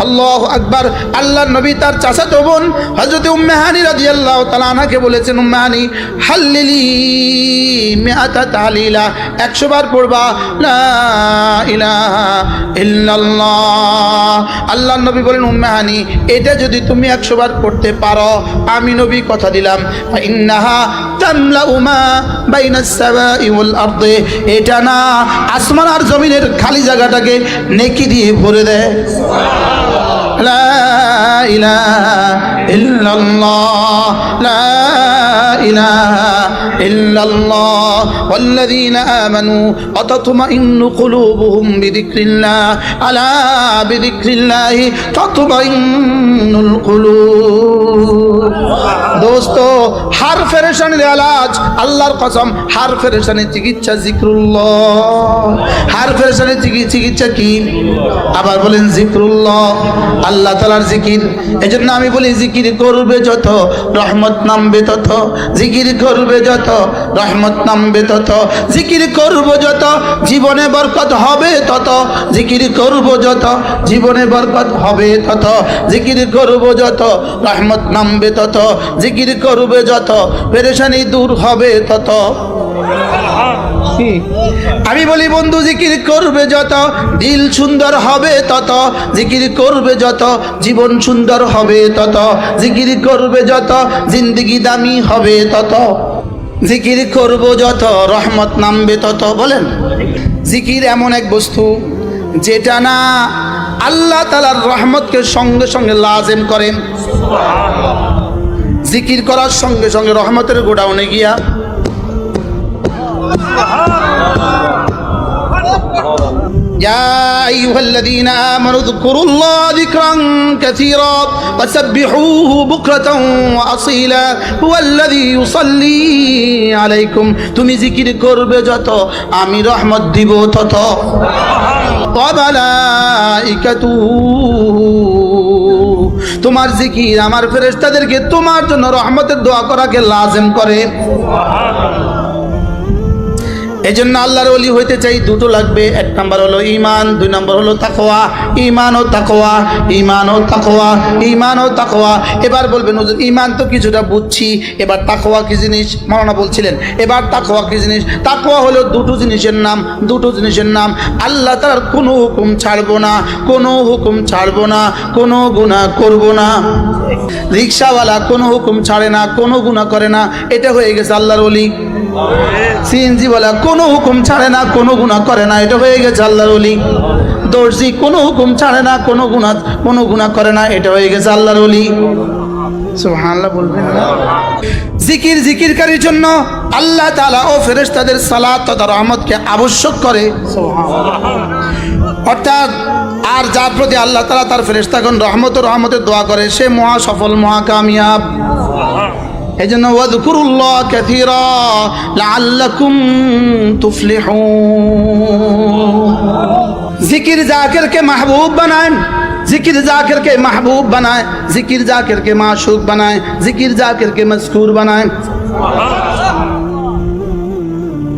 আল্লাহু আকবার। আল্লাহর নবী তার চাচাতো বোন হযরত উম্মে হানি রাদিয়াল্লাহু তাআলা আনহাকে বলেছেন, উম্মে হানি হাল্লিলি মিআতা তাহলিলা, 100 বার পড়বা লা ইলাহা ইল্লাল্লাহ। আল্লাহর নবী বলেন, উম্মে হানি এটা যদি তুমি 100 বার পড়তে পারো, আমি নবী কথা দিলাম, ইন্নাহা তামলাউ মা বাইনাস সামাই ওয়াল আরদি, এটা না আসমান আর জমিনের খালি জায়গাটাকে নেকি দিয়ে ভরে দেয়। লা ইলাহা ইল্লাল্লাহ, লা ইলাহা ইল্লাল্লাহ, ওয়াল্লাযীনা আমানু ওয়া তাতমাইন্নু কুলুবুহুম বিযিকরিল্লাহ, আলা বিযিকরিল্লাহি তাতমাইন্নুল কুলুব। দোস্ত, হার পেরেশানির ইলাজ, আল্লাহর কসম, হার পেরেশানির চিকিৎসা জিক্রুল্লাহ। হার পেরেশানির চিকিৎসা কি? আবার বলেন জিক্রুল্লাহ, আল্লাহ তাআলার জিকির। এজন্য আমি বলি জিকির করবে যত রহমত নামবে তত, জিকির করবে যত রহমত নামবে তত, জিকির করব যত জীবনে বরকত হবে তত, জিকির করব যত জীবনে বরকত হবে তত, জিকির করব যত রহমত নামবে তত, জিকির করবে যত পেরেশানি দূর হবে তত। আমি বলি বন্ধু, জিকির করবে যত দিল সুন্দর হবে তত, জিকির করবে যত জীবন সুন্দর হবে তত, জিকির করবে যত জিন্দেগি দামি হবে তত, জিকির করব যত রহমত নামবে তত। বলেন, জিকির এমন এক বস্তু যেটা না আল্লাহ তাআলার রহমতকে সঙ্গে সঙ্গে লাজিম করেন। জিকির করার সঙ্গে সঙ্গে রহমতের গোডাউনে গিয়া يا أيها الذين آمنوا اذكروا الله ذكرا كثيرا وسبحوه بكرة وأصيلا هو الذي يصلي عليكم। তুমি জিকির করবে যত আমি রহমত দিব তত, ওয়ালাইকাতুহু, তোমার জিকির আমার ফেরেশতাদেরকে তোমার জন্য রহমতের দোয়া করাকে লাজিম করে। এজন্য আল্লাহর ওলি হইতে চাই দুটো লাগবে, 1 নাম্বার হলো ঈমান, 2 নাম্বার হলো তাকওয়া। ঈমান ও তাকওয়া, ঈমান ও তাকওয়া, ঈমান ও তাকওয়া। এবার বলবেন হুজুর ঈমান তো কিছুটা বুঝছি, এবার তাকওয়া কি জিনিস? মাওলানা বলছিলেন এবার তাকওয়া কি জিনিস? তাকওয়া হলো দুটো জিনিসের নাম, দুটো জিনিসের নাম। আল্লাহ তাআলার কোনো হুকুম ছাড়বো না, কোনো হুকুম ছাড়বো না, কোনো গুনাহ করব না। রিকশাওয়ালা কোনো হুকুম ছাড়ে না, কোনো গুনাহ করে না, এটা হয়ে গেছে আল্লাহর ওলি। সিএনজি ওয়ালা কোনো হুকুম ছাড়ে না, কোনো গুনাহ করে না, এটা হয়ে গেছে আল্লাহর ওলি। দর্জি কোনো হুকুম ছাড়ে না, কোনো গুনাহ করে না, এটা হয়ে গেছে আল্লাহর ওলি। সুবহানাল্লাহ বলবেন না? জিকির জিকিরকারীর জন্য আল্লাহ তাআলা ও ফেরেশতাদের সালাত তথা রহমতকে আবশ্যক করে। সুবহানাল্লাহ। অর্থাৎ আর যার প্রতি আল্লাহ তাআলা তার ফেরেশতাগণ রহমতের দোয়া করে সে মহা সফল, মহা কামিয়াব। এজন্য ওয়াযকুরুল্লাহ কাসীরা লাআল্লাকুম তুফলিহুন। জিকির জাকিরকে মাহবুব বানায়, জিকির জাকিরকে মাহবুব বানায়, জিকির জাকিরকে মাশুক বানায়, জিকির জাকিরকে মজকুর বানায়।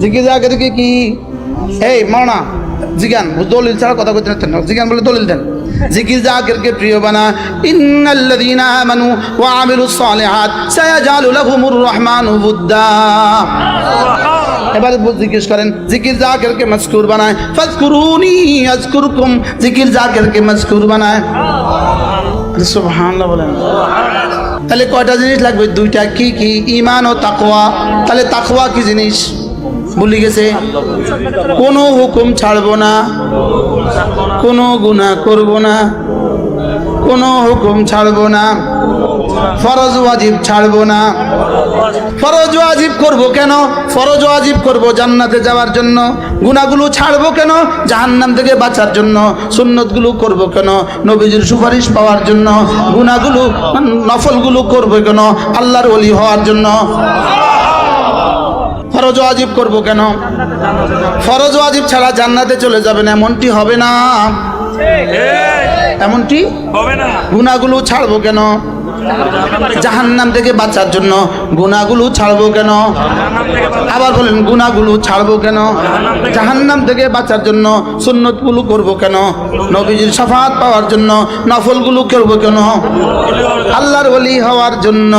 জিকির জাকিরকে কি? এই মাওলানা জিগান দলিল ছাড়া কথা কইতে না, জিগান বলে দলিল দেন। জিকির জাকিরকে প্রিয় বানা। ইন্নাল্লাযীনা আমানু ওয়া আমিলুস সালিহাত সায়াজআলু লাহুমুর রহমানু বুদ্দা। এবারে জিজ্ঞেস করেন জিকির জাকিরকে মজকুর বানায়, ফাজকুরুনি আযকুরকুম, জিকির জাকিরকে মজকুর বানায়। সুবহানাল্লাহ বলেন। তাহলে কয়টা জিনিস লাগবে? দুইটা। কি কি? ঈমান ও তাকওয়া। তাহলে তাকওয়া কি জিনিস? ভুলে গেছে। কোনো হুকুম ছাড়বো না, কোনো গুনাহ করব না, কোনো হুকুম ছাড়বো না, ফরজ ওয়াজিব ছাড়বো না। ফরজ ওয়াজিব করব কেন? ফরজ ওয়াজিব করব জান্নাতে যাওয়ার জন্য। গুনাহগুলো ছাড়বো কেন? জাহান্নাম থেকে বাঁচার জন্য। সুন্নতগুলো করব কেন? নবীজির সুপারিশ পাওয়ার জন্য। গুনাহগুলো নফলগুলো করব কেন? আল্লাহর ওলি হওয়ার জন্য। ফরজ ওয়াজিব করব কেন? ফরজ ওয়াজিব ছাড়া জান্নাতে চলে যাবেন এমনটি হবে না, এমনটি হবে না। গুনাহগুলো ছাড়বো কেন? জাহান্নাম থেকে বাঁচার জন্য গুনাহগুলো ছাড়বো কেন? আবার বলেন, গুনাহগুলো ছাড়বো কেন? জাহান্নাম থেকে বাঁচার জন্য সুন্নতগুলো করব কেন? নবীজির শাফাআত পাওয়ার জন্য নফলগুলো করব কেন? আল্লাহর ওলি হওয়ার জন্য।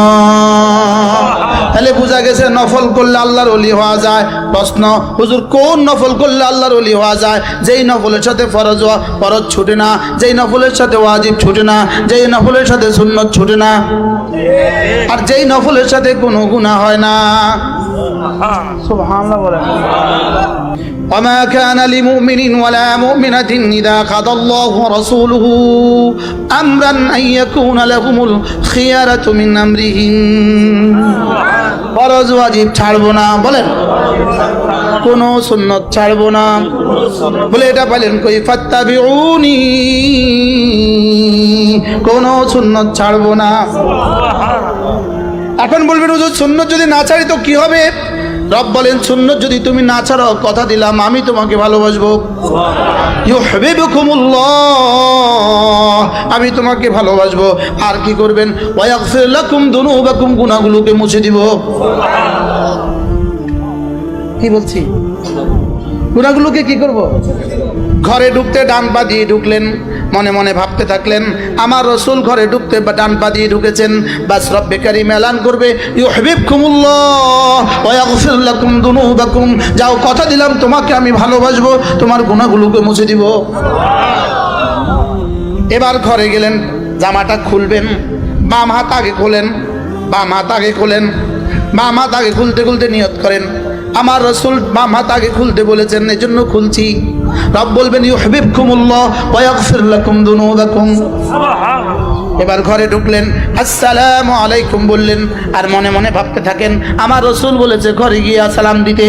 তাহলে বোঝা গেছে নফল করলে আল্লাহর ওলি হওয়া যায়। প্রশ্ন, হুজুর কোন নফল করলে আল্লাহর ওলি হওয়া যায়? যেই নফলের সাথে ফরজ ছুটে না, যেই নফলের সাথে ওয়াজিব ছুটে না, যেই নফলের সাথে সুন্নত ছুটে না, আর যেই নফলের সাথে কোনো গুনাহ হয় না। সুবহানাল্লাহ বলেন। وما كان لمؤمن ولا مؤمنة إذا قضى الله ورسوله أمرا أن يكون لهم الخيارة من أمرهم। ফরজ ওয়াজিব ছাড়বো না, বলেন কোন সুন্নত ছাড়বো না। বলে এটা বলেন কই, ফাত্তাবিউনি, কোন সুন্নত ছাড়বো না। এখন বলবেন হুজুর সুন্নত যদি না ছাড়ি তো কি হবে? রব বলেন, সুন্নত যদি তুমি না ছাড়ো, কথা দিলাম আমি তোমাকে ভালোবাসবো। ইউহিব্বুকুমুল্লাহ, আমি তোমাকে ভালোবাসবো। আর কি করবেন? ওয়া ইয়াগফির লাকুম যুনুবাকুম, গুনাহগুলোকে মুছে দিব। কি বলছি? গুনাহগুলোকে কি করব? ঘরে ঢুকতে ডান পা দিয়ে ঢুকলেন, মনে মনে ভাবতে থাকলেন আমার রাসূল ঘরে ঢুকতে ডান পা দিয়ে ঢুকেছেন, বাস রব্বে কারীম এলান করবে ইউহিব্বুকুমুল্লাহ ওয়া ইয়াগফির লাকুম যুনুবাকুম, যাও কথা দিলাম তোমাকে আমি ভালোবাসবো, তোমার গুনাহগুলোকে মুছে দিব। এবার ঘরে গেলেন, জামাটা খুলবেন, বাম হাত আগে খোলেন, বাম হাত আগে খোলেন, বাম হাত আগে খুলতে খুলতে নিয়ত করেন আমার রাসূল বাম হাত আগে খুলতে বলেছেন, এজন্য খুলছি। রব বলবেন ইউহিব্বুকুমুল্লাহ ওয়া ইয়াগফির লাকুম যুনুবাকুম। এবার ঘরে ঢুকলেন, আসসালামু আলাইকুম বললেন, আর মনে মনে ভাবতে থাকেন আমার রাসূল বলেছে ঘরে গিয়ে সালাম দিতে।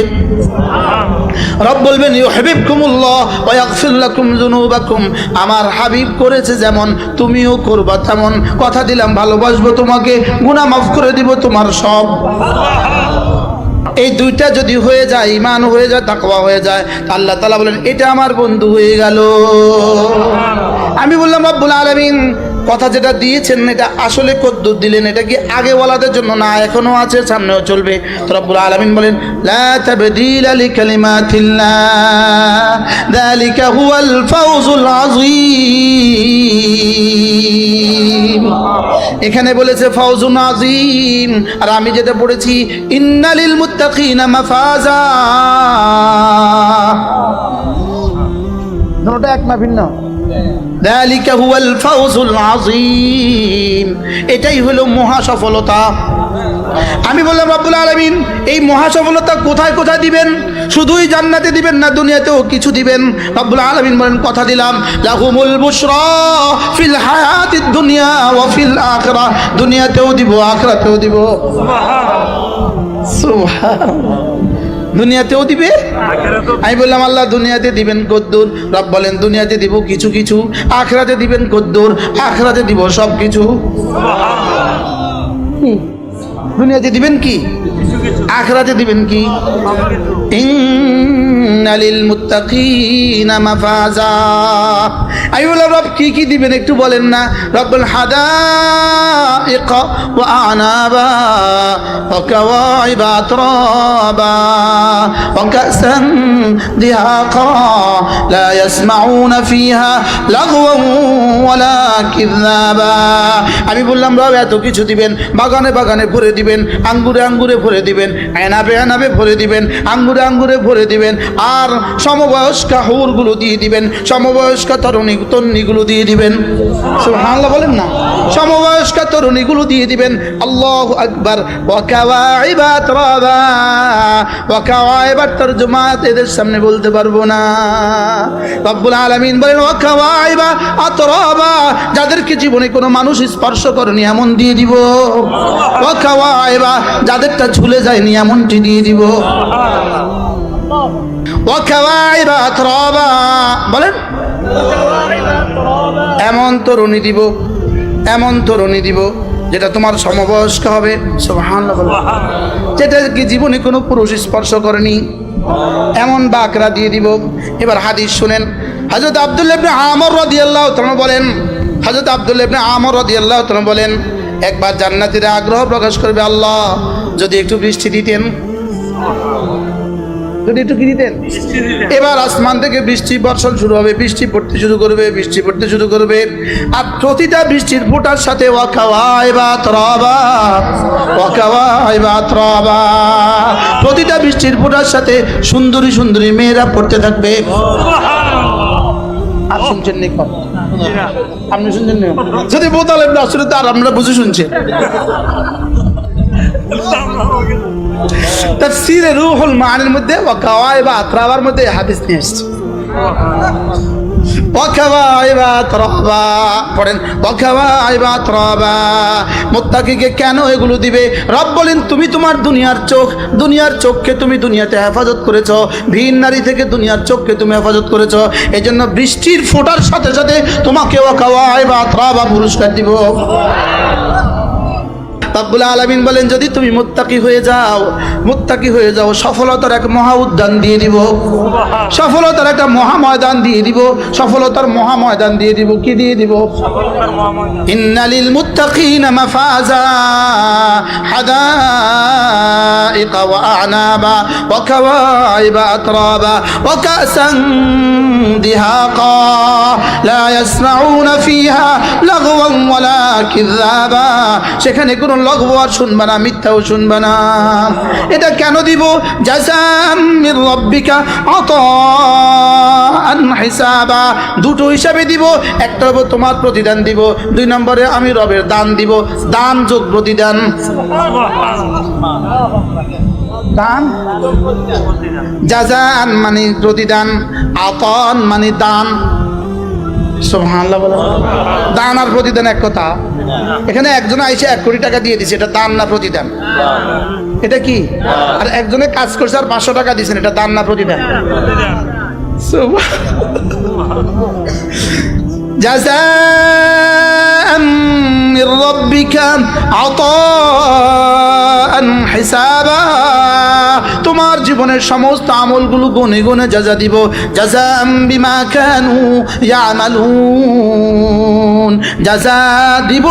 রব বলবেন ইউহিব্বুকুমুল্লাহ ওয়া ইয়াগফির লাকুম যুনুবাকুম, আমার হাবিব করেছে যেমন তুমিও করবা তেমন, কথা দিলাম ভালোবাসবো তোমাকে, গুনাহ মাফ করে দিব তোমার সব। এই দুইটা যদি হয়ে যায়, ঈমান হয়ে যায়, তাকওয়া হয়ে যায়, আল্লাহ তাআলা বলেন এটা আমার বন্ধু হয়ে গেল। আমি বললাম রব্বুল আলামিন কথা যেটা দিয়েছেন এটা আসলে কদ্দুর দিলেন? এটা কি আগে ওয়ালাদের জন্য না এখনো আছে, সামনেও চলবে? তো রব্বুল আলামিন বলেন লা তাবদীলা লিকালিমাতিল্লাহ যালিকা হুয়াল ফাওজুল আযীম। এখানে বলেছে ফাওজুন আযীম, আর আমি যেটা পড়েছি ইন্নালিল মুত্তাকিনা মাফাজা, দুটোটা এক না ভিন্ন? যালিকা হুয়াল ফাওজুল আযীম, এটাই হলো মহা সফলতা। আমি বললাম রব্বুল আলামিন এই মহা সফলতা কোথায় কোথায় দিবেন? শুধুই জান্নাতে দিবেন না দুনিয়াতেও কিছু দিবেন? রব্বুল আলামিন বলেন কথা দিলাম লাহুমুল বুশরা ফিল হায়াতিদ দুনিয়া ওয়া ফিল আখিরাহ, দুনিয়াতেও দিব আখিরাতেও দিব। সুবহানাল্লাহ, দুনিয়াতেও দিবে। আমি বললাম আল্লাহ দুনিয়াতে দিবেন কদ্দুর? রব বলেন দুনিয়াতে দিব কিছু কিছু, আখিরাতে দিবেন কদ্দুর? আখিরাতে দিব সব কিছু। দুনিয়াতে দিবেন কি, আখিরাতে দিবেন কি? ইন্নালিল মুত্তাকিনা মাফাজা। আমি বললাম রব কি কি দিবেন একটু বলেন না? রব্বুল হাদাইক ওয়া আনাবা ওয়া কাওয়াইবা আতরাবা ওয়া কাসান দিহাকা লা ইয়াসমাউনা ফিহা লাগওয়ান ওয়ালা কিযাবা। আমি বললাম রব এত কিছু দিবেন, বাগানে বাগানে ভরে দিবেন, আঙ্গুরে আঙ্গুরে ভরে দিবেন, এনাবে এনাবে ভরে দিবেন, আঙ্গুরে আঙ্গুরে ভরে দিবেন, আর সমবয়স্কা হুরগুলো দিয়ে দিবেন, সমবয়স্কা তরুণীগুলো দিয়ে দিবেন। সুবহানাল্লাহ বলেন না? সমবয়স্কা তরুণীগুলো দিয়ে দিবেন। আল্লাহু আকবার। ওয়া কাওয়াইবা আতরাবা, ওয়া কাওয়াইবা তরজমা এদের সামনে বলতে পারবো না। রব্বুল আলামিন বলেন ওয়া কাওয়াইবা আতরাবা, যাদেরকে জীবনে কোনো মানুষ স্পর্শ করেনি এমন দিয়ে দিব। ওয়া কাওয়াইবা, যাদেরটা ঝুলে যায়নি এমনটি দিয়ে দিব। ওয়া কাওয়াইবা আতরাবা, বলেন এমন তরুণী দিব, এমন তরুণী দিব যেটা তোমার সমবয়স্ক হবে। সুবহানাল্লাহ, যেটা কি জীবনে কোনো পুরুষ স্পর্শ করেনি এমন বাকরা দিয়ে দিব। এবার হাদিস শুনেন, হযরত আব্দুল্লাহ ইবনে আমর রাদিয়াল্লাহু তাআলা বলেন, হযরত আব্দুল্লাহ ইবনে আমর রাদিয়াল্লাহু তাআলা বলেন একবার জান্নাতীরা আগ্রহ প্রকাশ করবে, আল্লাহ যদি একটু বৃষ্টি দিতেন, যদি একটু কি দিতেন। এবার আসমান থেকে বৃষ্টি বর্ষণ শুরু হবে, বৃষ্টি পড়তে শুরু করবে, বৃষ্টি পড়তে শুরু করবে। আর প্রতিটা বৃষ্টির ফোঁটার সাথে প্রতিটা বৃষ্টির ফোঁটার সাথে সুন্দরী সুন্দরী মেয়েরা পড়তে থাকবে। আর শুনছেন নি? আপনি শুনছেন না? যদি বোতালেন না আসলে তার আমরা বুঝে শুনছি। তাফসীরে রূহুল মাআনির মধ্যে ওয়াকাওয়াইবা আতরাবার মধ্যে হাদিস নিয়ে এসেছে। ওয়াকাওয়াইবা আতরাবা পড়েন, ওয়াকাওয়াইবা আতরাবা। মুত্তাকিকে কেন এগুলো দিবে? রব বলেন তুমি তোমার দুনিয়ার চোখকে তুমি দুনিয়াতে হেফাজত করেছো, ভিন নারী থেকে দুনিয়ার চোখকে তুমি হেফাজত করেছো। এই জন্য বৃষ্টির ফোঁটার সাথে সাথে তোমাকে ওয়াকাওয়াইবা আতরাবা পুরস্কার দিব। রব্বুল আলামিন বলেন যদি তুমি মুত্তাকি হয়ে যাও, সফলতার এক মহা উদ্যান দিয়ে দিব, সফলতার একটা মহা ময়দান দিয়ে দিব, সফলতার মহা ময়দান দিয়ে দিব। কি দিয়ে দিব? ইন্নালিল মুত্তাকিনা মাফাজা হাদাইকা ওয়া আনাবা ওয়া কাওয়াইবা আতরাবা ওয়া কাসান দিহাকা লা ইয়াসমাউনা ফিহা লাগওয়ান ওয়ালা কিযাবা। সেখানে কোনো লঘু আর শুনবা না, মিথ্যাও শুনবা না। এটা কেন দিব? জাযাম মির রাব্বিকা আতাআন হিসাবা। দুটো হিসাবে দিব, একটা হলো তোমার প্রতিদান দিব, 2 নম্বরে আমি রবের দান দিব। দান যোগ প্রতিদান। দান জাযান মানে প্রতিদান, আতান মানে দান। সুবহানাল্লাহ বলে। দান আর প্রতিদান এক কথা? এখানে একজন আইসে 1 কোটি টাকা দিয়ে দিছে, এটা দান না প্রতিদান? এটা কি? আর একজনে কাজ করছে আর 500 টাকা দিয়েছেন, এটা দান না প্রতিদান? জাযাআম মির রাব্বিকা আতাআন হিসাবা। তোমার জীবনের সমস্ত আমলগুলো গুনে গুনে যাজা দিব। জাযাম বিমা কানু ইয়ামালুন। যাজা দিব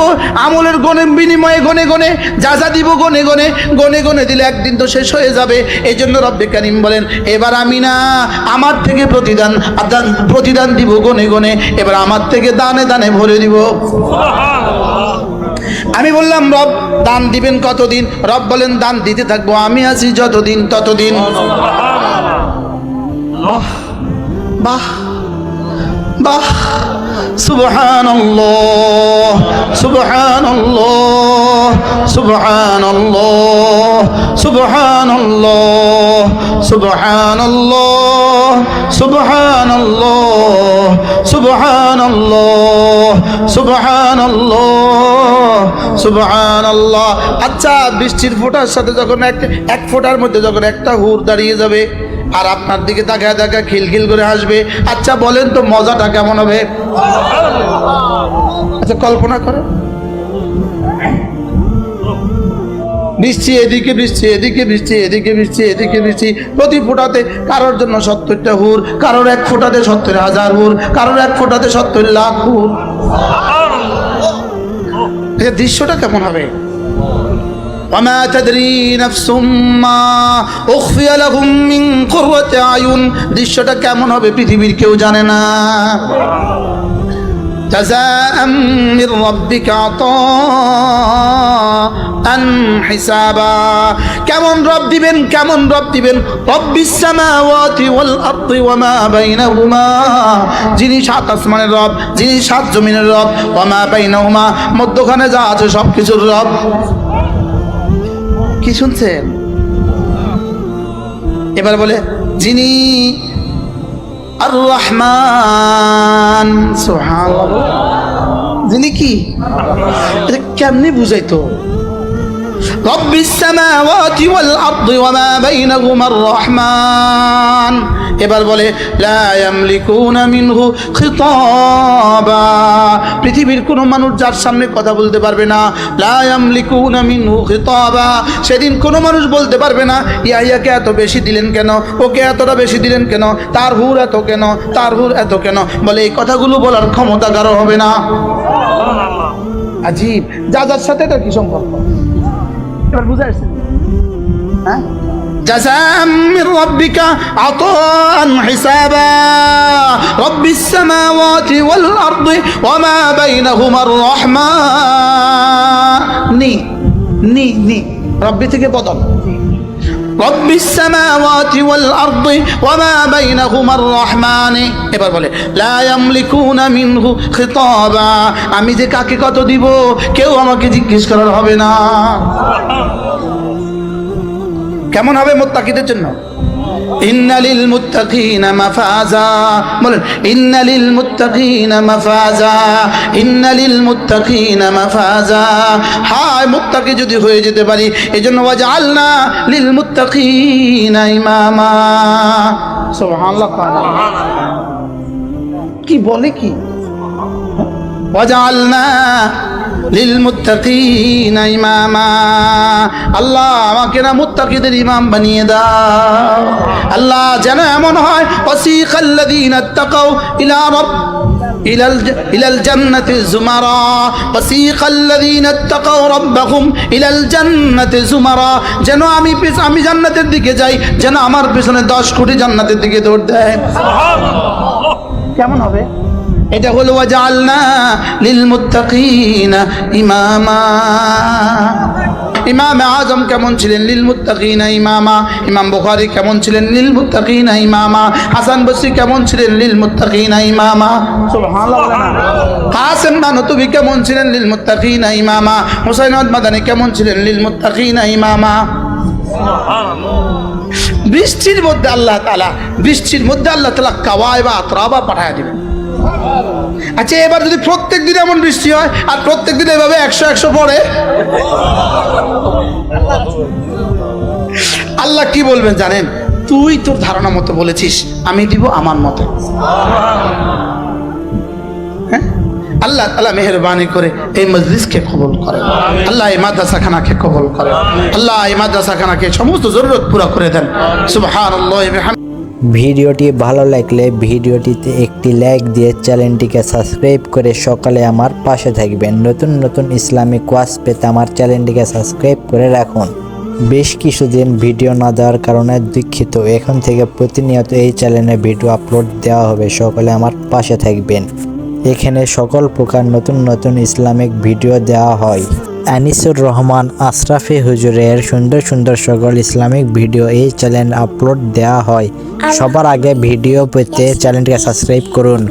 আমলের বিনিময়ে গনে গনে যাজা দিব, গনে গনে দিলে একদিন তো শেষ হয়ে যাবে। এই জন্য রব্বে কারীম বলেন এবার আমি না আমার থেকে প্রতিদান দিব গনে গনে, এবার আমার থেকে দানে দানে ভরে দিব। আমি বললাম রব দান দিবেন কতদিন? রব বলেন দান দিতে থাকবো আমি আছি যতদিন ততদিন। বাহ বাহ, সুবহানাল্লাহ সুবহানাল্লাহ সুবহানাল্লাহ সুবহানাল্লাহ সুবহানাল্লাহ সুবহানাল্লাহ সুবহানাল্লাহ সুবহানাল্লাহ সুবহানাল্লাহ। আচ্ছা বৃষ্টির ফোঁটার সাথে যখন এক ফোঁটার মধ্যে যখন একটা হুর দাঁড়িয়ে যাবে আর আপনার দিকে তাকায় তাকায় খিলখিল করে হাসবে, আচ্ছা বলেন তো মজাটা কেমন হবে? আচ্ছা কল্পনা করে, বৃষ্টি এদিকে বৃষ্টি এদিকে বৃষ্টি এদিকে বৃষ্টি এদিকে বৃষ্টি, প্রতি ফোঁটাতে কারোর জন্য 70টা হুর, কারোর 1 ফোঁটাতে 70,000 হুর, কারোর 1 ফোঁটাতে 70 লাখ হুর। এই দৃশ্যটা কেমন হবে? ওয়ামা তাদরি নাফসুম মা উখফিয়া লাহুম মিন কুররাতি আয়ুন। দৃশ্যটা কেমন হবে পৃথিবীর কেউ জানে না। জাযাআম মির রাব্বিকা আতাআন হিসাবা। কেমন রব দিবেন, কেমন রব দিবেন? রব্বিস সামাওয়াতি ওয়াল আরদি ওয়া মা বাইনাহুমা। যিনি 7 আসমানের রব, যিনি 7 জমিনের রব, ওয়া মা বাইনাহুমা মধ্যখানে যা আছে সবকিছুর রব। কি শুনছেন? এবার বলে যিনি আর রহমান। সুবহানাল্লাহ। যিনি কি? এটা কেমনে বুঝাইতো? রব্বিস সামাওয়াতি ওয়াল আরদি ওয়া মা বাইনাহুমা আর রহমান। এবার বলে লা ইয়ামলিকুনা মিনহু খিতাবা। পৃথিবীর কোনো মানুষ যার সামনে কথা বলতে পারবে না। লা ইয়ামলিকুনা মিনহু খিতাবা। সেদিন কোনো মানুষ বলতে পারবে না ইয়াকে এত বেশি দিলেন কেন, ওকে এতটা বেশি দিলেন কেন, তার হুর এত কেন, তার হুর এত কেন। বলে এই কথাগুলো বলার ক্ষমতা কারো হবে না। আজীব, যার সাথে এটার কি সম্পর্ক? এবার বুঝে আসছেন? হ্যাঁ, جزاء من ربك عطاء حسابا رب السماوات والأرض وما بينهما الرحمن ني ربي থেকে বদল رب السماوات والأرض وما بينهما الرحمن এবার বলে لا يملكون منه خطابا আমি যে কাকে কত দিব কেউ আমাকে জিজ্ঞেস করার হবে না। কেমন হবে মুত্তাকিদের জন্য? ইন্নালিল মুত্তাকিনা মাফাজা, বলেন ইন্নালিল মুত্তাকিনা মাফাজা, ইন্নালিল মুত্তাকিনা মাফাজা। হায় মুত্তাকি যদি হয়ে যেতে পারি, এজন্য ওয়াজআলনা লিল মুত্তাকিনা ইমামা। সুবহানাল্লাহ। কি বলে কি? ওয়াজআলনা লিল মুত্তাকিনা ইমামা। আল্লাহ আমাকে না মুত্তাকিদের ইমাম বানিয়ে দাও। আল্লাহ যেন এমন হয় ওয়াসিকাল্লাযীনা তাকাউ ইলা রাbb ইলাল জান্নাতি যুমারা, ওয়াসিকাল্লাযীনা তাকাউ রাব্বাহুম ইলাল জান্নাতি যুমারা। যেন আমি জান্নাতের দিকে যাই, যেন আমার পিছনে 10 কোটি জান্নাতের দিকে দৌড় দেয়। সুবহানাল্লাহ। কেমন হবে? এটা হলো ওয়াজআলনা লিল মুত্তাকিনা ইমামা। ইমাম আজম কেমন ছিলেন? লিল মুত্তাকিনা ইমামা। ইমাম বুখারী কেমন ছিলেন? লিল মুত্তাকিনা ইমামা। হাসান বসরি কেমন ছিলেন? লিল মুত্তাকিনা ইমামা। সুবহানাল্লাহ। কাসিম নানতুবি কেমন ছিলেন? লিল মুত্তাকিনা ইমামা। হুসাইন মাদানী কেমন ছিলেন? লিল মুত্তাকিনা ইমামা। বৃষ্টির মধ্যে আল্লাহ তাআলা কাওয়ায় বা আতরাবা পাঠায় দিবেন। আচ্ছা, এবার যদি প্রত্যেক দিন এমন বৃষ্টি হয় আর প্রত্যেক দিন এভাবে 100 পড়ে, আল্লাহ কি বলবেন জানেন? তুই তোর ধারণা মতো বলেছিস, আমি দিব আমার মতো। হ্যাঁ, আল্লাহ তাআলা মেহেরবানি করে এই মজলিসকে কবুল করেন। আল্লাহ এই মাদ্রাসাখানাকে কবুল করেন। আল্লাহ এই মাদ্রাসাখানাকে সমস্ত জরুরত পুরা করে দেন। সুবহানাল্লাহ। ভিডিওটি ভালো লাগলে ভিডিওটিতে একটি লাইক দিয়ে চ্যানেলটিকে সাবস্ক্রাইব করে সকালে আমার পাশে থাকবেন। নতুন নতুন ইসলামিক ওয়াজ পেতে আমার চ্যানেলটিকে সাবস্ক্রাইব করে রাখুন। বেশ কিছুদিন ভিডিও না দেওয়ার কারণে দুঃখিত। এখন থেকে প্রতিনিয়ত এই চ্যানেলে ভিডিও আপলোড দেওয়া হবে। সকলে আমার পাশে থাকবেন। এখানে সকল প্রকার নতুন নতুন ইসলামিক ভিডিও দেওয়া হয়। আনিসুর রহমান আশরাফি হুজুরের সুন্দর সুন্দর সকল ইসলামিক ভিডিও এই চ্যানেলে আপলোড দেওয়া হয়। সবার আগে ভিডিও পেতে চ্যানেলটিকে সাবস্ক্রাইব করুন।